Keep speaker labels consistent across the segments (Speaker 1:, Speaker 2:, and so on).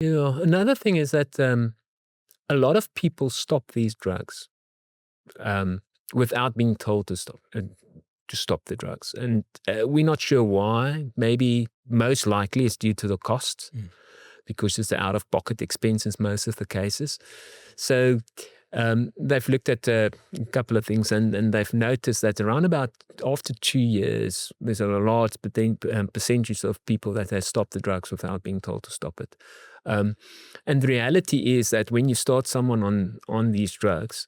Speaker 1: Yeah. Another thing is that a lot of people stop these drugs without being told to stop the drugs, and we're not sure why. Maybe most likely it's due to the cost, because it's the out-of-pocket expense in most of the cases. So they've looked at a couple of things, and they've noticed that around about after 2 years, there's a large percentage of people that have stopped the drugs without being told to stop it. And the reality is that when you start someone on these drugs,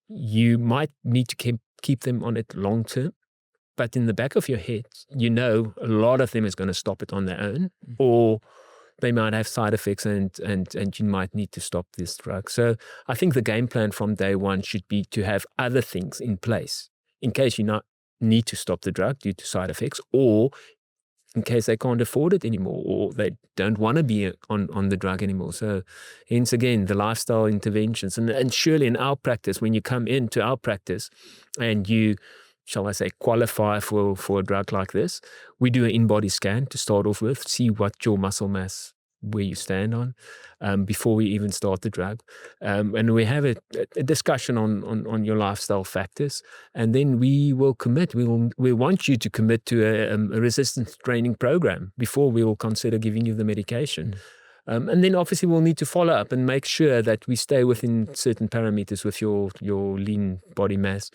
Speaker 1: you might need to keep them on it long term. But in the back of your head, a lot of them is going to stop it on their own, or they might have side effects and you might need to stop this drug. So I think the game plan from day one should be to have other things in place in case you not need to stop the drug due to side effects, or in case they can't afford it anymore, or they don't want to be on the drug anymore. So hence again, the lifestyle interventions. And surely in our practice, when you come into our practice and you, shall I say, qualify for a drug like this, we do an in-body scan to start off with, see what your muscle mass, where you stand on, before we even start the drug. And we have a discussion on your lifestyle factors, and then we will commit. We want you to commit to a resistance training program before we will consider giving you the medication. And then obviously we'll need to follow up and make sure that we stay within certain parameters with your lean body mass,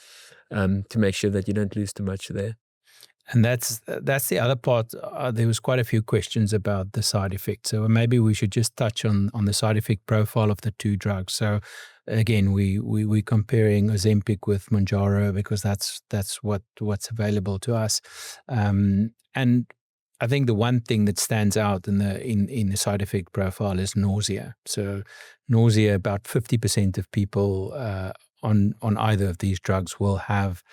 Speaker 1: to make sure that you don't lose too much there.
Speaker 2: And that's the other part. There was quite a few questions about the side effects. So maybe we should just touch on the side effect profile of the two drugs. So again, we're comparing Ozempic with Mounjaro because that's what's available to us. And I think the one thing that stands out in the side effect profile is nausea. So nausea, about 50% of people on either of these drugs will have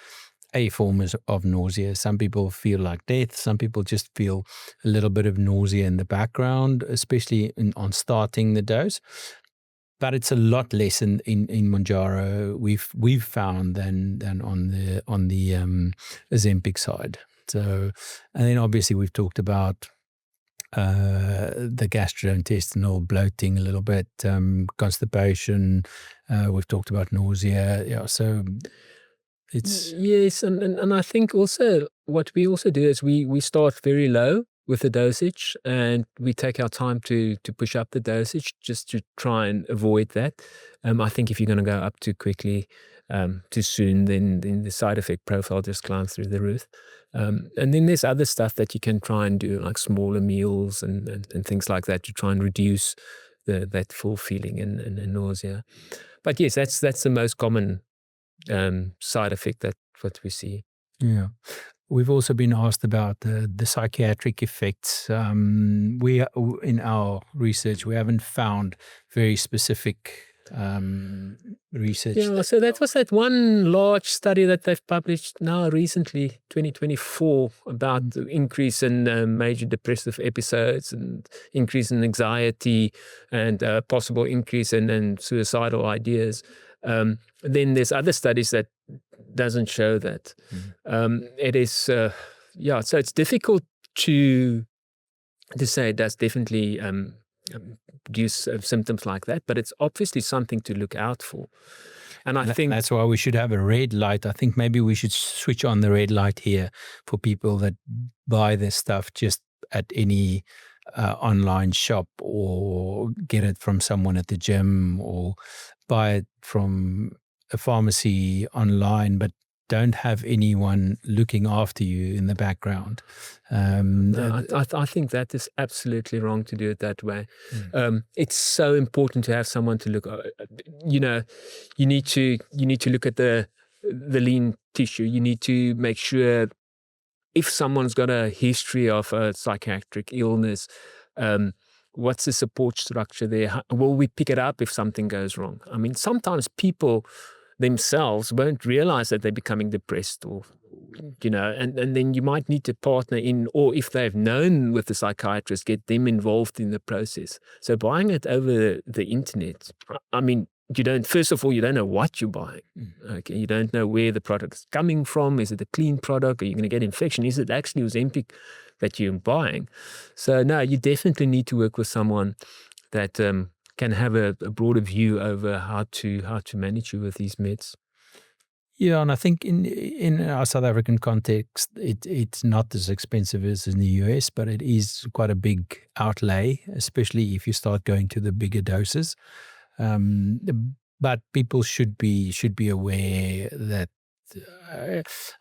Speaker 2: a form of nausea. Some people feel like death. Some people just feel a little bit of nausea in the background, especially on starting the dose. But it's a lot less in Mounjaro we've found than on the Ozempic side. So, and then obviously we've talked about the gastrointestinal bloating a little bit, constipation. We've talked about nausea. Yeah, so it's
Speaker 1: yes, and I think also what we also do is we start very low with the dosage, and we take our time to push up the dosage just to try and avoid that. I think if you're going to go up too quickly, too soon, then the side effect profile just climbs through the roof. And then there's other stuff that you can try and do, like smaller meals and things like that, to try and reduce that full feeling and nausea. But yes, that's the most common side effect that what we see.
Speaker 2: Yeah. We've also been asked about the psychiatric effects. We in our research, we haven't found very specific research.
Speaker 1: Yeah, so that was that one large study that they've published now recently, 2024, about the increase in major depressive episodes and increase in anxiety and possible increase in suicidal ideas. Then there's other studies that doesn't show that. It is, so it's difficult to say it does definitely produce symptoms like that, but it's obviously something to look out for. And I think
Speaker 2: that's why we should have a red light. I think maybe we should switch on the red light here for people that buy this stuff just at any online shop, or get it from someone at the gym, or buy it from a pharmacy online, but don't have anyone looking after you in the background.
Speaker 1: I think that is absolutely wrong to do it that way. It's so important to have someone to look. You need to look at the lean tissue. You need to make sure if someone's got a history of a psychiatric illness, what's the support structure there? Will we pick it up if something goes wrong? I mean, sometimes people themselves won't realize that they're becoming depressed, or and then you might need to partner in, or if they've known with the psychiatrist, get them involved in the process. So buying it over the internet, I mean, first of all, you don't know what you're buying. Okay, you don't know where the product is coming from. Is it a clean product? Are you going to get infection? Is it actually Ozempic that you're buying? So no, you definitely need to work with someone that can have a broader view over how to manage you with these meds.
Speaker 2: Yeah, and I think in our South African context, it's not as expensive as in the US, but it is quite a big outlay, especially if you start going to the bigger doses. But people should be aware that,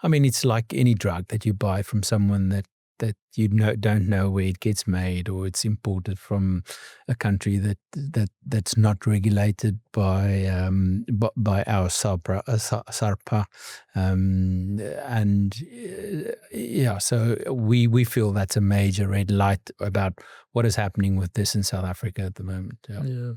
Speaker 2: I mean, it's like any drug that you buy from someone that you don't know where it gets made, or it's imported from a country that's not regulated by our SARPA, so we feel that's a major red light about what is happening with this in South Africa at the moment.
Speaker 1: Yeah.